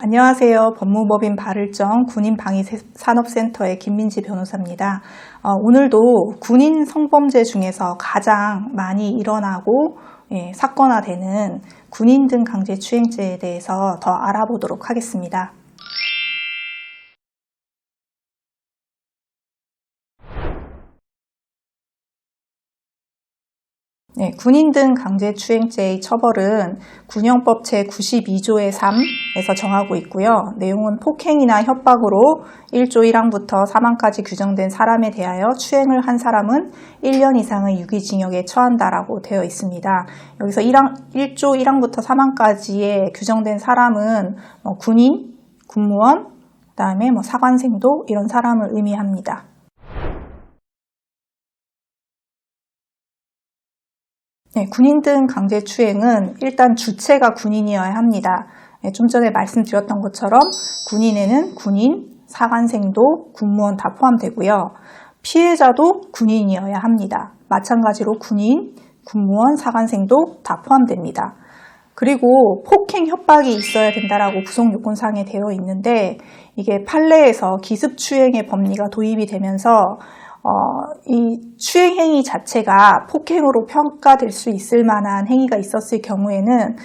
안녕하세요. 법무법인 발을정 군인방위산업센터의 김민지 변호사입니다. 오늘도 군인 성범죄 중에서 가장 많이 일어나고 사건화되는 군인 등 강제추행죄에 대해서 더 알아보도록 하겠습니다. 군인 등 강제추행죄의 처벌은 군형법 제92조의 3에서 정하고 있고요. 내용은 폭행이나 협박으로 1조 1항부터 3항까지 규정된 사람에 대하여 추행을 한 사람은 1년 이상의 유기징역에 처한다라고 되어 있습니다. 여기서 1조 1항부터 3항까지에 규정된 사람은 군인, 군무원, 그다음에 사관생도 이런 사람을 의미합니다. 군인 등 강제추행은 일단 주체가 군인이어야 합니다. 좀 전에 말씀드렸던 것처럼 군인에는 군인, 사관생도, 군무원 다 포함되고요. 피해자도 군인이어야 합니다. 마찬가지로 군인, 군무원, 사관생도 다 포함됩니다. 그리고 폭행, 협박이 있어야 된다라고 구성요건상에 되어 있는데 이게 판례에서 기습추행의 법리가 도입이 되면서 이 추행 행위 자체가 폭행으로 평가될 수 있을 만한 행위가 있었을 경우에는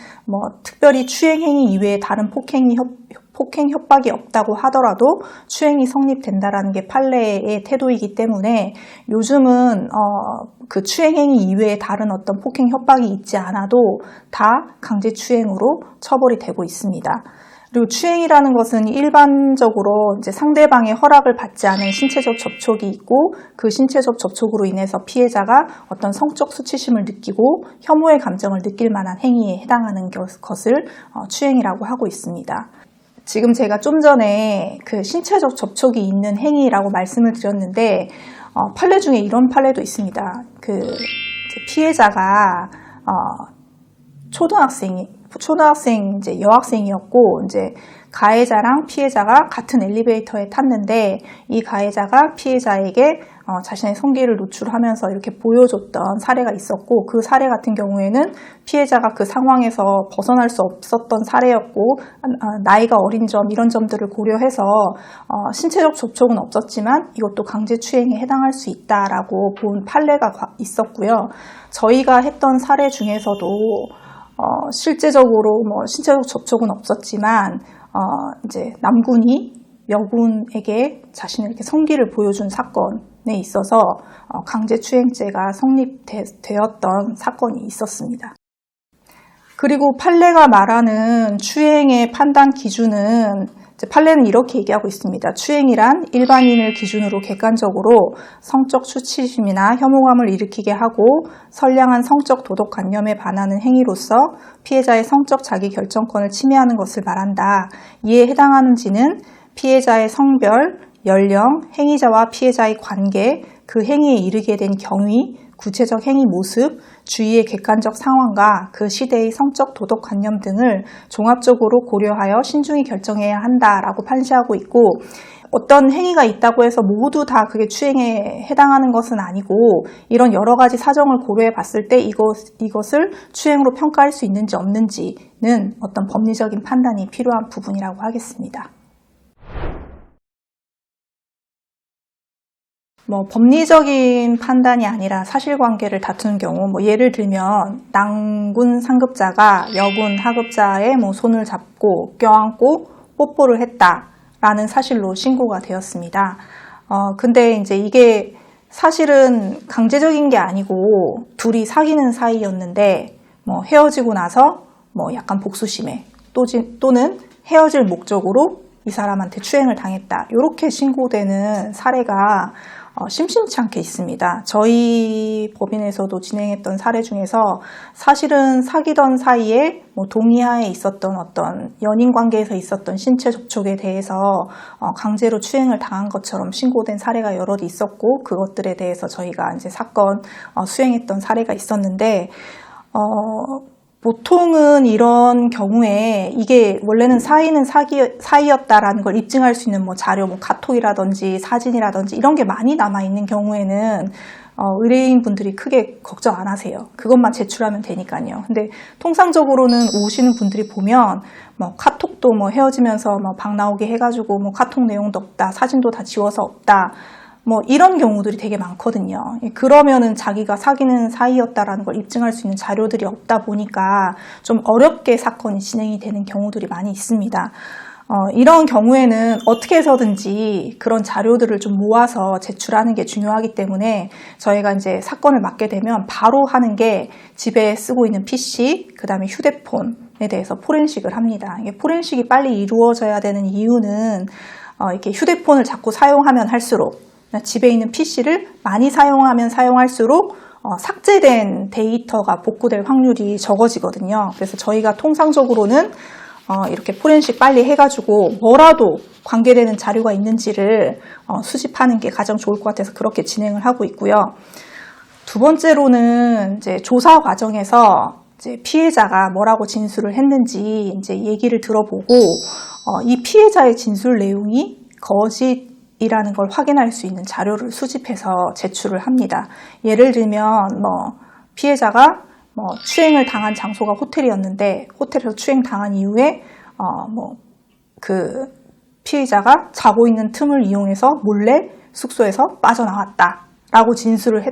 특별히 추행 행위 이외에 다른 폭행 협박이 없다고 하더라도 추행이 성립된다라는 게 판례의 태도이기 때문에 요즘은 그 추행 행위 이외에 다른 어떤 폭행 협박이 있지 않아도 다 강제추행으로 처벌이 되고 있습니다. 그리고 추행이라는 것은 일반적으로 이제 상대방의 허락을 받지 않은 신체적 접촉이 있고 그 신체적 접촉으로 인해서 피해자가 어떤 성적 수치심을 느끼고 혐오의 감정을 느낄 만한 행위에 해당하는 것을 추행이라고 하고 있습니다. 지금 제가 좀 전에 그 신체적 접촉이 있는 행위라고 말씀을 드렸는데 판례 중에 이런 판례도 있습니다. 그 피해자가 초등학생 이제 여학생이었고 이제 가해자랑 피해자가 같은 엘리베이터에 탔는데 이 가해자가 피해자에게 자신의 성기를 노출하면서 이렇게 보여줬던 사례가 있었고 그 사례 같은 경우에는 피해자가 그 상황에서 벗어날 수 없었던 사례였고 나이가 어린 점 이런 점들을 고려해서 신체적 접촉은 없었지만 이것도 강제추행에 해당할 수 있다라고 본 판례가 있었고요. 저희가 했던 사례 중에서도 실제적으로 신체적 접촉은 없었지만 이제 남군이 여군에게 자신의 이렇게 성기를 보여준 사건에 있어서 강제추행죄가 성립되었던 사건이 있었습니다. 그리고 판례가 말하는 추행의 판단 기준은 판례는 이렇게 얘기하고 있습니다. 추행이란 일반인을 기준으로 객관적으로 성적 수치심이나 혐오감을 일으키게 하고 선량한 성적 도덕관념에 반하는 행위로서 피해자의 성적 자기결정권을 침해하는 것을 말한다. 이에 해당하는지는 피해자의 성별, 연령, 행위자와 피해자의 관계, 그 행위에 이르게 된 경위, 구체적 행위 모습, 주위의 객관적 상황과 그 시대의 성적 도덕관념 등을 종합적으로 고려하여 신중히 결정해야 한다라고 판시하고 있고 어떤 행위가 있다고 해서 모두 다 그게 추행에 해당하는 것은 아니고 이런 여러 가지 사정을 고려해 봤을 때 이것을 추행으로 평가할 수 있는지 없는지는 어떤 법리적인 판단이 필요한 부분이라고 하겠습니다. 법리적인 판단이 아니라 사실관계를 다투는 경우 예를 들면 남군 상급자가 여군 하급자의 손을 잡고 껴안고 뽀뽀를 했다라는 사실로 신고가 되었습니다. 근데 이제 이게 사실은 강제적인 게 아니고 둘이 사귀는 사이였는데 헤어지고 나서 약간 복수심에 또는 헤어질 목적으로 이 사람한테 추행을 당했다. 이렇게 신고되는 사례가 심심치 않게 있습니다. 저희 법인에서도 진행했던 사례 중에서 사실은 사귀던 사이에 동의하에 있었던 어떤 연인 관계에서 있었던 신체 접촉에 대해서 강제로 추행을 당한 것처럼 신고된 사례가 여럿 있었고 그것들에 대해서 저희가 이제 사건 수행했던 사례가 있었는데 보통은 이런 경우에 이게 원래는 사이는 사이였다라는 걸 입증할 수 있는 자료, 카톡이라든지 사진이라든지 이런 게 많이 남아있는 경우에는 의뢰인분들이 크게 걱정 안 하세요. 그것만 제출하면 되니까요. 근데 통상적으로는 오시는 분들이 보면 뭐 카톡도 뭐 헤어지면서 뭐 방 나오게 해가지고 뭐 카톡 내용도 없다, 사진도 다 지워서 없다, 뭐 이런 경우들이 되게 많거든요. 그러면은 자기가 사귀는 사이였다라는 걸 입증할 수 있는 자료들이 없다 보니까 좀 어렵게 사건이 진행이 되는 경우들이 많이 있습니다. 이런 경우에는 어떻게 해서든지 그런 자료들을 좀 모아서 제출하는 게 중요하기 때문에 저희가 이제 사건을 맡게 되면 바로 하는 게 집에 쓰고 있는 PC, 그 다음에 휴대폰에 대해서 포렌식을 합니다. 이게 포렌식이 빨리 이루어져야 되는 이유는 이렇게 휴대폰을 자꾸 사용하면 할수록, 집에 있는 PC를 많이 사용하면 사용할수록 삭제된 데이터가 복구될 확률이 적어지거든요. 그래서 저희가 통상적으로는 이렇게 포렌식 빨리 해가지고 뭐라도 관계되는 자료가 있는지를 수집하는 게 가장 좋을 것 같아서 그렇게 진행을 하고 있고요. 두 번째로는 이제 조사 과정에서 이제 피해자가 뭐라고 진술을 했는지 이제 얘기를 들어보고 이 피해자의 진술 내용이 거짓이라는 걸 확인할 수 있는 자료를 수집해서 제출을 합니다. 예를 들면 뭐 피해자가 추행을 당한 장소가 호텔이었는데 호텔에서 추행 당한 이후에 그 피해자가 자고 있는 틈을 이용해서 몰래 숙소에서 빠져나왔다라고 진술을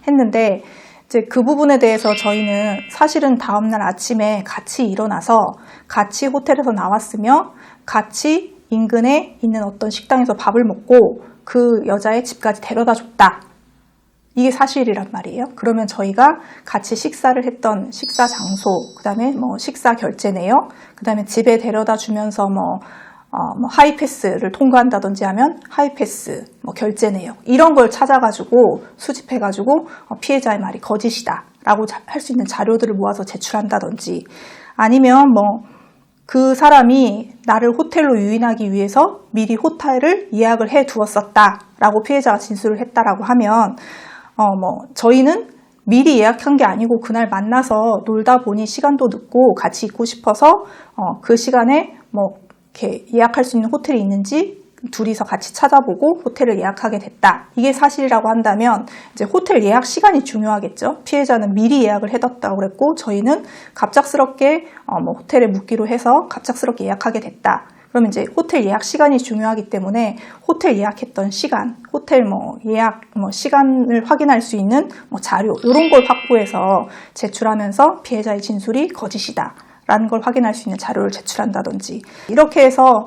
했는데 이제 그 부분에 대해서 저희는 사실은 다음날 아침에 같이 일어나서 같이 호텔에서 나왔으며 같이 인근에 있는 어떤 식당에서 밥을 먹고 그 여자의 집까지 데려다 줬다. 이게 사실이란 말이에요. 그러면 저희가 같이 식사를 했던 식사 장소, 그 다음에 뭐 식사 결제 내역, 그 다음에 집에 데려다 주면서 하이패스를 통과한다든지 하면 하이패스, 결제 내역, 이런 걸 찾아가지고 수집해가지고 피해자의 말이 거짓이다 라고 할 수 있는 자료들을 모아서 제출한다든지, 아니면 그 사람이 나를 호텔로 유인하기 위해서 미리 호텔을 예약을 해 두었었다 라고 피해자가 진술을 했다라고 하면 저희는 미리 예약한 게 아니고 그날 만나서 놀다 보니 시간도 늦고 같이 있고 싶어서 그 시간에 이렇게 예약할 수 있는 호텔이 있는지 둘이서 같이 찾아보고 호텔을 예약하게 됐다. 이게 사실이라고 한다면 이제 호텔 예약 시간이 중요하겠죠. 피해자는 미리 예약을 해뒀다고 그랬고 저희는 갑작스럽게 호텔에 묵기로 해서 갑작스럽게 예약하게 됐다. 그러면 이제 호텔 예약 시간이 중요하기 때문에 호텔 예약했던 시간, 호텔 예약 시간을 확인할 수 있는 자료, 이런 걸 확보해서 제출하면서 피해자의 진술이 거짓이다 라는 걸 확인할 수 있는 자료를 제출한다든지, 이렇게 해서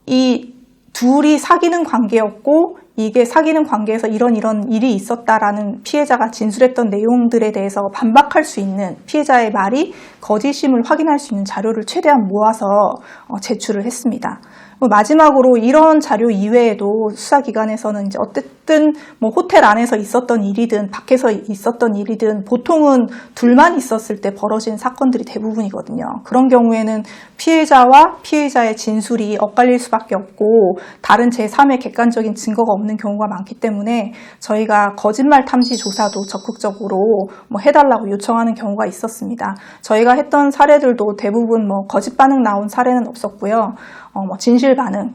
이 둘이 사귀는 관계였고 이게 사귀는 관계에서 이런 일이 있었다라는 피해자가 진술했던 내용들에 대해서 반박할 수 있는, 피해자의 말이 거짓임을 확인할 수 있는 자료를 최대한 모아서 제출을 했습니다. 마지막으로 이런 자료 이외에도 수사기관에서는 이제 어쨌든 호텔 안에서 있었던 일이든 밖에서 있었던 일이든 보통은 둘만 있었을 때 벌어진 사건들이 대부분이거든요. 그런 경우에는 피해자와 피해자의 진술이 엇갈릴 수밖에 없고 다른 제3의 객관적인 증거가 없는 경우가 많기 때문에 저희가 거짓말 탐지 조사도 적극적으로 해달라고 요청하는 경우가 있었습니다. 저희가 했던 사례들도 대부분 거짓 반응 나온 사례는 없었고요. 진실 반응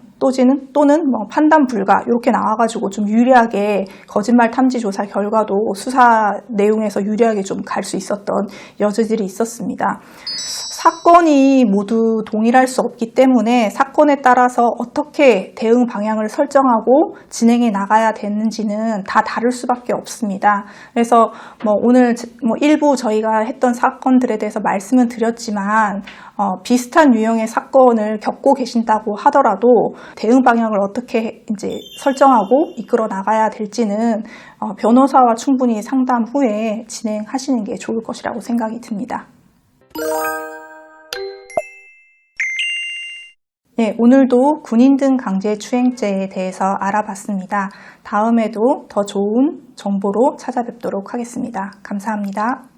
또는 판단 불가 이렇게 나와가지고 좀 유리하게 거짓말 탐지 조사 결과도 수사 내용에서 유리하게 좀 갈 수 있었던 여지들이 있었습니다. 사건이 모두 동일할 수 없기 때문에 사건에 따라서 어떻게 대응 방향을 설정하고 진행해 나가야 되는지는 다 다를 수밖에 없습니다. 그래서 오늘 일부 저희가 했던 사건들에 대해서 말씀은 드렸지만 비슷한 유형의 사건을 겪고 계신다고 하더라도 대응 방향을 어떻게 이제 설정하고 이끌어 나가야 될지는 변호사와 충분히 상담 후에 진행하시는 게 좋을 것이라고 생각이 듭니다. 네, 오늘도 군인 등 강제추행죄에 대해서 알아봤습니다. 다음에도 더 좋은 정보로 찾아뵙도록 하겠습니다. 감사합니다.